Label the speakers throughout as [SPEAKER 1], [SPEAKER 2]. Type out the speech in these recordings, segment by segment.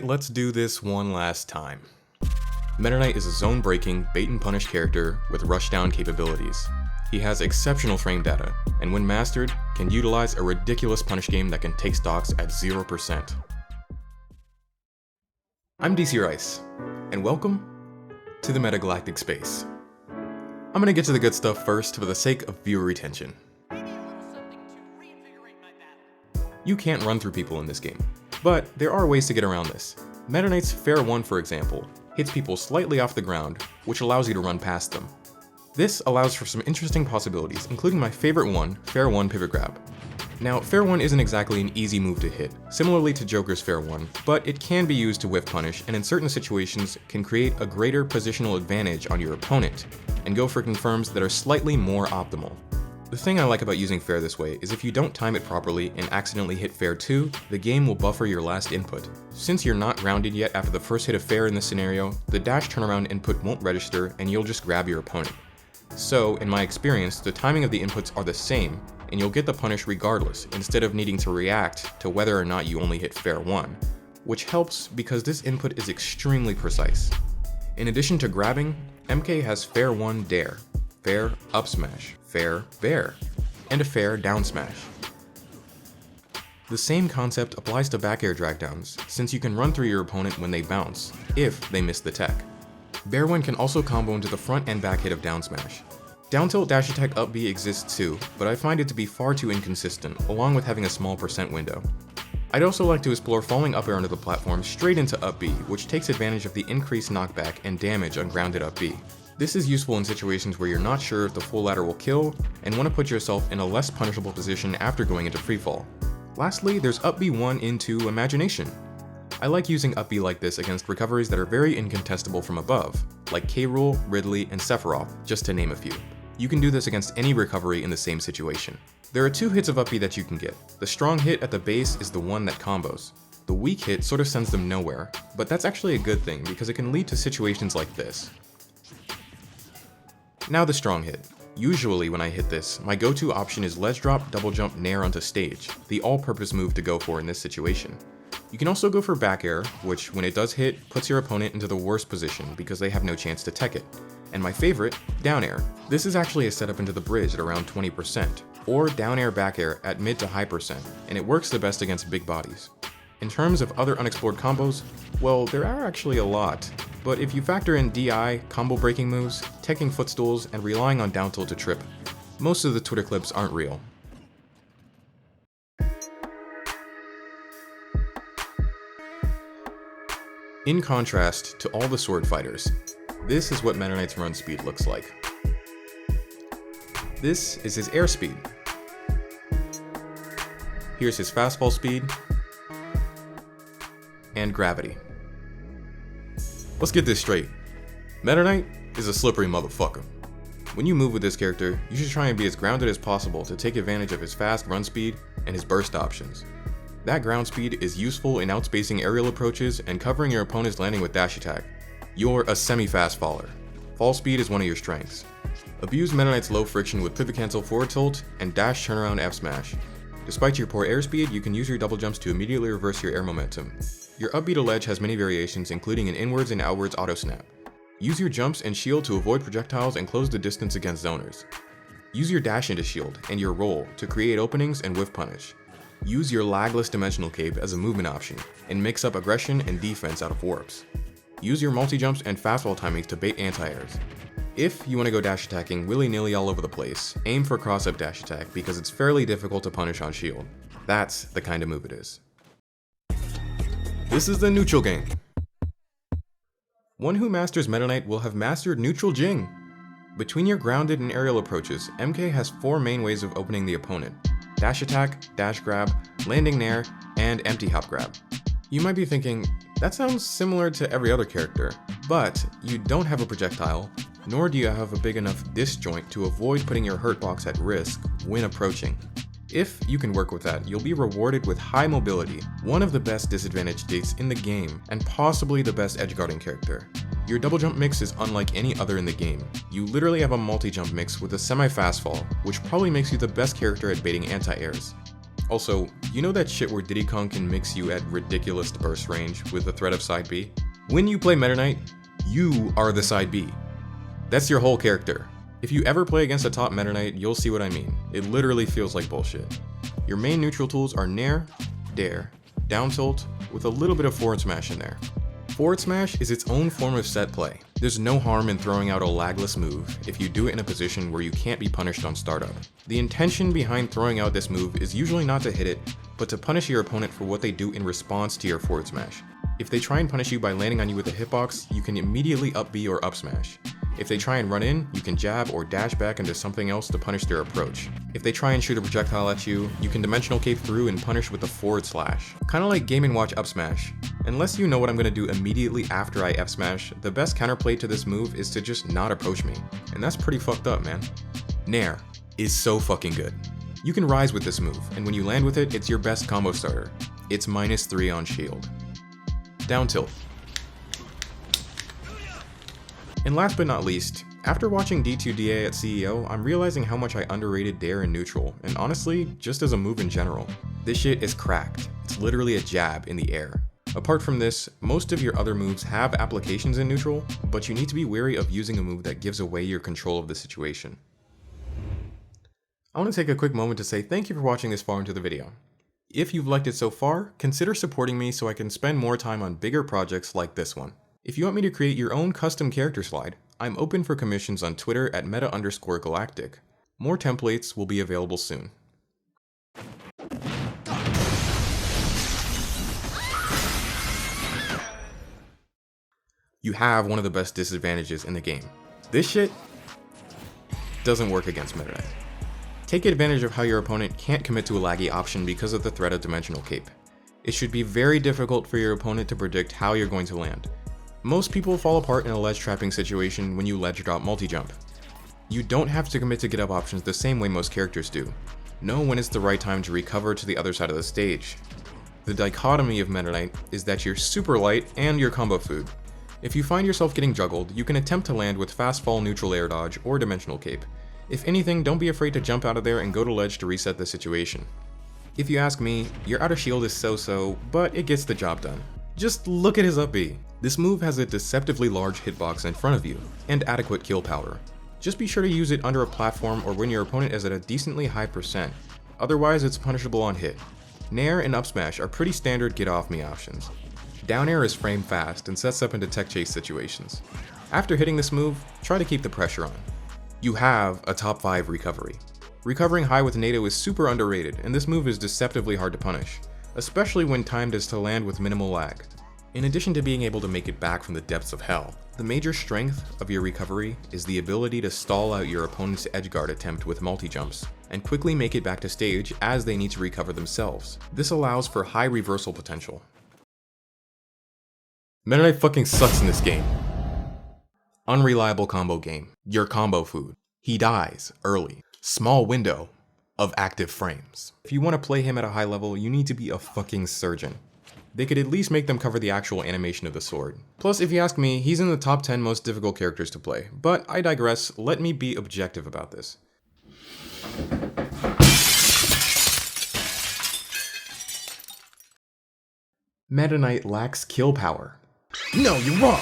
[SPEAKER 1] Alright, let's do this one last time. Meta Knight is a zone-breaking, bait-and-punish character with rushdown capabilities. He has exceptional frame data, and when mastered, can utilize a ridiculous punish game that can take stocks at 0%. I'm DC Rice, and welcome to the Metagalactic Space. I'm gonna get to the good stuff first for the sake of viewer retention. You can't run through people in this game, but there are ways to get around this. Meta Knight's Fair 1, for example, hits people slightly off the ground, which allows you to run past them. This allows for some interesting possibilities, including my favorite one, Fair 1 Pivot Grab. Now, Fair 1 isn't exactly an easy move to hit, similarly to Joker's Fair 1, but it can be used to whiff punish and in certain situations can create a greater positional advantage on your opponent, and go for confirms that are slightly more optimal. The thing I like about using Fair this way is if you don't time it properly and accidentally hit Fair 2, the game will buffer your last input. Since you're not grounded yet after the first hit of Fair in this scenario, the dash turnaround input won't register and you'll just grab your opponent. So, in my experience, the timing of the inputs are the same, and you'll get the punish regardless, instead of needing to react to whether or not you only hit Fair 1, which helps because this input is extremely precise. In addition to grabbing, MK has Fair 1 Dare, Fair Up Smash, Fair Bear, and a Fair Down Smash. The same concept applies to back air drag downs, since you can run through your opponent when they bounce, if they miss the tech. Bear 1 can also combo into the front and back hit of down smash. Down tilt dash attack up B exists too, but I find it to be far too inconsistent, along with having a small percent window. I'd also like to explore falling up air onto the platform straight into up B, which takes advantage of the increased knockback and damage on grounded up B. This is useful in situations where you're not sure if the full ladder will kill, and want to put yourself in a less punishable position after going into freefall. Lastly, there's up B1 into Imagination. I like using up B like this against recoveries that are very incontestable from above, like K-Rool, Ridley, and Sephiroth, just to name a few. You can do this against any recovery in the same situation. There are two hits of up B that you can get. The strong hit at the base is the one that combos. The weak hit sort of sends them nowhere, but that's actually a good thing because it can lead to situations like this. Now the strong hit. Usually when I hit this, my go-to option is ledge drop, double jump, nair onto stage, the all-purpose move to go for in this situation. You can also go for back air, which when it does hit, puts your opponent into the worst position because they have no chance to tech it. And my favorite, down air. This is actually a setup into the bridge at around 20%, or down air back air at mid to high percent, and it works the best against big bodies. In terms of other unexplored combos, well, there are actually a lot, but if you factor in DI, combo breaking moves, teching footstools, and relying on down tilt to trip, most of the Twitter clips aren't real. In contrast to all the sword fighters, this is what Meta Knight's run speed looks like. This is his airspeed. Here's his fastfall speed, and gravity. Let's get this straight. Meta Knight is a slippery motherfucker. When you move with this character, you should try and be as grounded as possible to take advantage of his fast run speed and his burst options. That ground speed is useful in outspacing aerial approaches and covering your opponent's landing with dash attack. You're a semi-fast faller. Fall speed is one of your strengths. Abuse Meta Knight's low friction with pivot cancel forward tilt and dash turnaround F smash. Despite your poor airspeed, you can use your double jumps to immediately reverse your air momentum. Your up B to ledge has many variations, including an inwards and outwards auto snap. Use your jumps and shield to avoid projectiles and close the distance against zoners. Use your dash into shield and your roll to create openings and whiff punish. Use your lagless dimensional cape as a movement option, and mix up aggression and defense out of warps. Use your multi-jumps and fastball timings to bait anti-airs. If you want to go dash attacking willy-nilly all over the place, aim for cross-up dash attack because it's fairly difficult to punish on shield. That's the kind of move it is. This is the neutral game. One who masters Meta Knight will have mastered neutral Jing. Between your grounded and aerial approaches, MK has 4 main ways of opening the opponent. Dash attack, dash grab, landing nair, and empty hop grab. You might be thinking, that sounds similar to every other character, but you don't have a projectile, nor do you have a big enough disjoint to avoid putting your hurt box at risk when approaching. If you can work with that, you'll be rewarded with high mobility, one of the best disadvantage states in the game, and possibly the best edgeguarding character. Your double jump mix is unlike any other in the game. You literally have a multi-jump mix with a semi-fast fall, which probably makes you the best character at baiting anti-airs. Also, you know that shit where Diddy Kong can mix you at ridiculous burst range with the threat of side B? When you play Meta Knight, you are the side B. That's your whole character. If you ever play against a top Meta Knight, you'll see what I mean. It literally feels like bullshit. Your main neutral tools are Nair, Dare, Down Tilt, with a little bit of forward smash in there. Forward smash is its own form of set play. There's no harm in throwing out a lagless move if you do it in a position where you can't be punished on startup. The intention behind throwing out this move is usually not to hit it, but to punish your opponent for what they do in response to your forward smash. If they try and punish you by landing on you with a hitbox, you can immediately up B or up smash. If they try and run in, you can jab or dash back into something else to punish their approach. If they try and shoot a projectile at you, you can dimensional cape through and punish with a forward slash. Kinda like Game & Watch up smash. Unless you know what I'm gonna do immediately after I F smash, the best counterplay to this move is to just not approach me. And that's pretty fucked up, man. Nair is so fucking good. You can rise with this move, and when you land with it, it's your best combo starter. It's -3 on shield. Down tilt. And last but not least, after watching D2DA at CEO, I'm realizing how much I underrated Dare in neutral, and honestly, just as a move in general. This shit is cracked. It's literally a jab in the air. Apart from this, most of your other moves have applications in neutral, but you need to be wary of using a move that gives away your control of the situation. I want to take a quick moment to say thank you for watching this far into the video. If you've liked it so far, consider supporting me so I can spend more time on bigger projects like this one. If you want me to create your own custom character slide, I'm open for commissions on Twitter at meta_galactic. More templates will be available soon. You have one of the best disadvantages in the game. This shit doesn't work against Meta Knight. Take advantage of how your opponent can't commit to a laggy option because of the threat of dimensional cape. It should be very difficult for your opponent to predict how you're going to land. Most people fall apart in a ledge trapping situation when you ledge drop multi-jump. You don't have to commit to get up options the same way most characters do. Know when it's the right time to recover to the other side of the stage. The dichotomy of Meta Knight is that you're super light and you're combo food. If you find yourself getting juggled, you can attempt to land with fast fall neutral air dodge or dimensional cape. If anything, don't be afraid to jump out of there and go to ledge to reset the situation. If you ask me, your outer shield is so-so, but it gets the job done. Just look at his up B. This move has a deceptively large hitbox in front of you, and adequate kill power. Just be sure to use it under a platform or when your opponent is at a decently high percent, otherwise it's punishable on hit. Nair and up smash are pretty standard get off me options. Down air is frame fast and sets up into tech chase situations. After hitting this move, try to keep the pressure on. You have a top 5 recovery. Recovering high with NATO is super underrated, and this move is deceptively hard to punish, especially when timed as to land with minimal lag. In addition to being able to make it back from the depths of hell, the major strength of your recovery is the ability to stall out your opponent's edgeguard attempt with multi-jumps, and quickly make it back to stage as they need to recover themselves. This allows for high reversal potential. Meta Knight fucking sucks in this game. Unreliable combo game. Your combo food. He dies early. Small window of active frames. If you want to play him at a high level, you need to be a fucking surgeon. They could at least make them cover the actual animation of the sword. Plus, if you ask me, he's in the top 10 most difficult characters to play. But I digress, let me be objective about this. Meta Knight lacks kill power. No, you're wrong!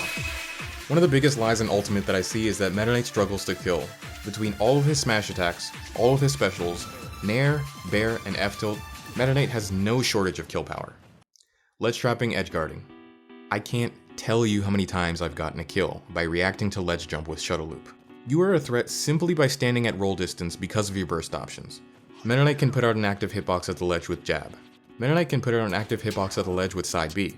[SPEAKER 1] One of the biggest lies in Ultimate that I see is that Meta Knight struggles to kill. Between all of his smash attacks, all of his specials, Nair, Bear, and F-tilt, Meta Knight has no shortage of kill power. Ledge trapping, edge guarding. I can't tell you how many times I've gotten a kill by reacting to ledge jump with shuttle loop. You are a threat simply by standing at roll distance because of your burst options. Meta Knight can put out an active hitbox at the ledge with jab. Meta Knight can put out an active hitbox at the ledge with side B.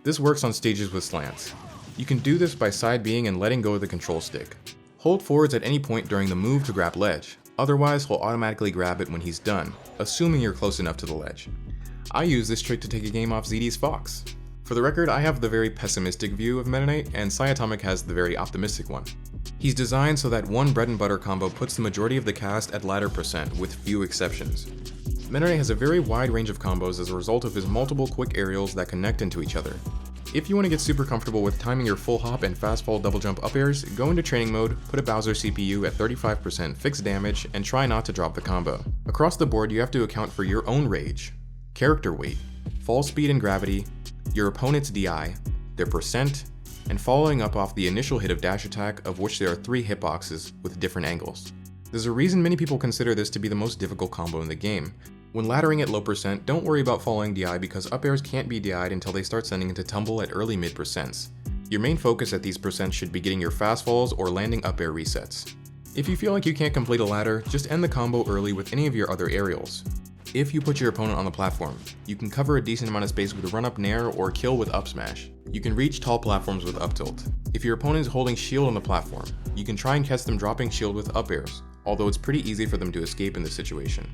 [SPEAKER 1] This works on stages with slants. You can do this by side B'ing and letting go of the control stick. Hold forwards at any point during the move to grab ledge, otherwise he'll automatically grab it when he's done, assuming you're close enough to the ledge. I use this trick to take a game off ZD's Fox. For the record, I have the very pessimistic view of Meta Knight, and Cyatomic has the very optimistic one. He's designed so that one bread and butter combo puts the majority of the cast at ladder percent, with few exceptions. Meta Knight has a very wide range of combos as a result of his multiple quick aerials that connect into each other. If you want to get super comfortable with timing your full hop and fast fall double jump up airs, go into training mode, put a Bowser CPU at 35% fixed damage, and try not to drop the combo. Across the board, you have to account for your own rage, character weight, fall speed and gravity, your opponent's DI, their percent, and following up off the initial hit of dash attack, of which there are 3 hitboxes with different angles. There's a reason many people consider this to be the most difficult combo in the game. When laddering at low percent, don't worry about following DI because up airs can't be DI'd until they start sending into tumble at early mid percents. Your main focus at these percents should be getting your fast falls or landing up air resets. If you feel like you can't complete a ladder, just end the combo early with any of your other aerials. If you put your opponent on the platform, you can cover a decent amount of space with run up nair or kill with up smash. You can reach tall platforms with up tilt. If your opponent is holding shield on the platform, you can try and catch them dropping shield with up airs, although it's pretty easy for them to escape in this situation.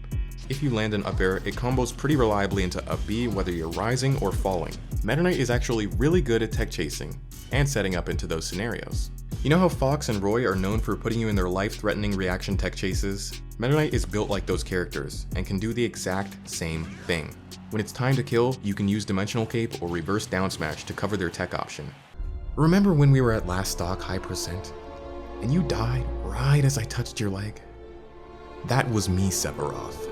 [SPEAKER 1] If you land an up air, it combos pretty reliably into up B whether you're rising or falling. Meta Knight is actually really good at tech chasing and setting up into those scenarios. You know how Fox and Roy are known for putting you in their life-threatening reaction tech chases? Meta Knight is built like those characters and can do the exact same thing. When it's time to kill, you can use Dimensional Cape or reverse down smash to cover their tech option. Remember when we were at last stock high percent and you died right as I touched your leg? That was me, Sephiroth.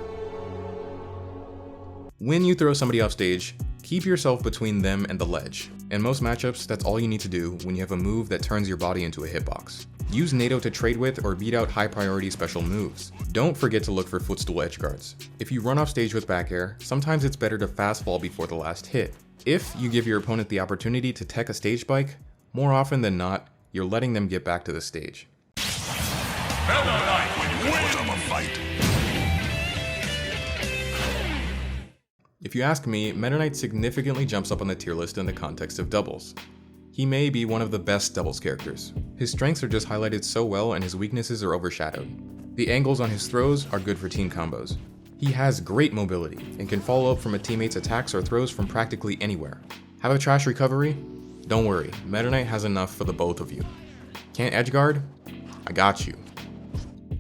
[SPEAKER 1] When you throw somebody off stage, keep yourself between them and the ledge. In most matchups, that's all you need to do when you have a move that turns your body into a hitbox. Use NATO to trade with or beat out high priority special moves. Don't forget to look for footstool edgeguards. If you run off stage with back air, sometimes it's better to fast fall before the last hit. If you give your opponent the opportunity to tech a stage spike, more often than not, you're letting them get back to the stage. If you ask me, Meta Knight significantly jumps up on the tier list in the context of doubles. He may be one of the best doubles characters. His strengths are just highlighted so well and his weaknesses are overshadowed. The angles on his throws are good for team combos. He has great mobility and can follow up from a teammate's attacks or throws from practically anywhere. Have a trash recovery? Don't worry, Meta Knight has enough for the both of you. Can't edgeguard? I got you.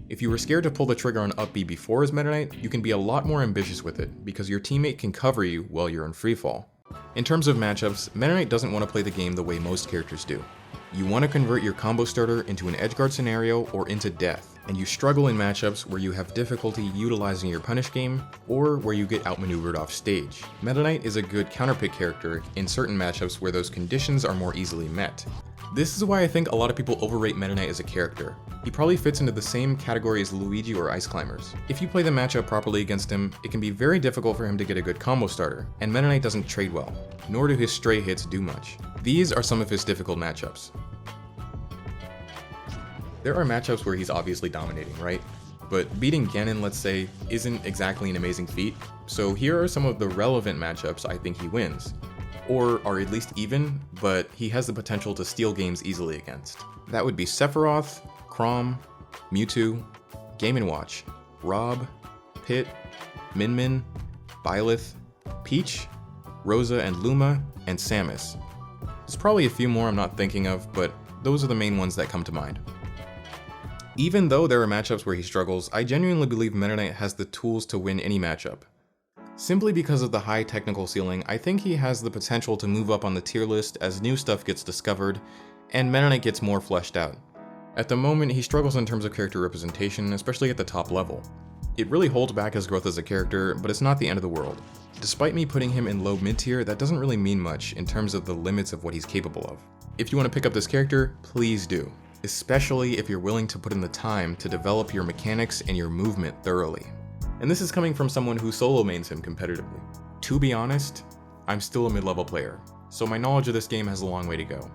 [SPEAKER 1] If you were scared to pull the trigger on up B before his Meta Knight, you can be a lot more ambitious with it, because your teammate can cover you while you're in freefall. In terms of matchups, Meta Knight doesn't want to play the game the way most characters do. You want to convert your combo starter into an edgeguard scenario or into death, and you struggle in matchups where you have difficulty utilizing your punish game, or where you get outmaneuvered off stage. Meta Knight is a good counterpick character in certain matchups where those conditions are more easily met. This is why I think a lot of people overrate Meta Knight as a character. He probably fits into the same category as Luigi or Ice Climbers. If you play the matchup properly against him, it can be very difficult for him to get a good combo starter, and Meta Knight doesn't trade well, nor do his stray hits do much. These are some of his difficult matchups. There are matchups where he's obviously dominating, right? But beating Ganon, let's say, isn't exactly an amazing feat, so here are some of the relevant matchups I think he wins. Or are at least even, but he has the potential to steal games easily against. That would be Sephiroth, Chrom, Mewtwo, Game & Watch, Rob, Pit, Min Min, Byleth, Peach, Rosa and Luma, and Samus. There's probably a few more I'm not thinking of, but those are the main ones that come to mind. Even though there are matchups where he struggles, I genuinely believe Meta Knight has the tools to win any matchup. Simply because of the high technical ceiling, I think he has the potential to move up on the tier list as new stuff gets discovered, and Meta Knight gets more fleshed out. At the moment, he struggles in terms of character representation, especially at the top level. It really holds back his growth as a character, but it's not the end of the world. Despite me putting him in low mid-tier, that doesn't really mean much in terms of the limits of what he's capable of. If you want to pick up this character, please do. Especially if you're willing to put in the time to develop your mechanics and your movement thoroughly. And this is coming from someone who solo mains him competitively. To be honest, I'm still a mid-level player, so my knowledge of this game has a long way to go.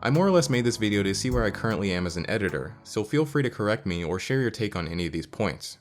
[SPEAKER 1] I more or less made this video to see where I currently am as an editor, so feel free to correct me or share your take on any of these points.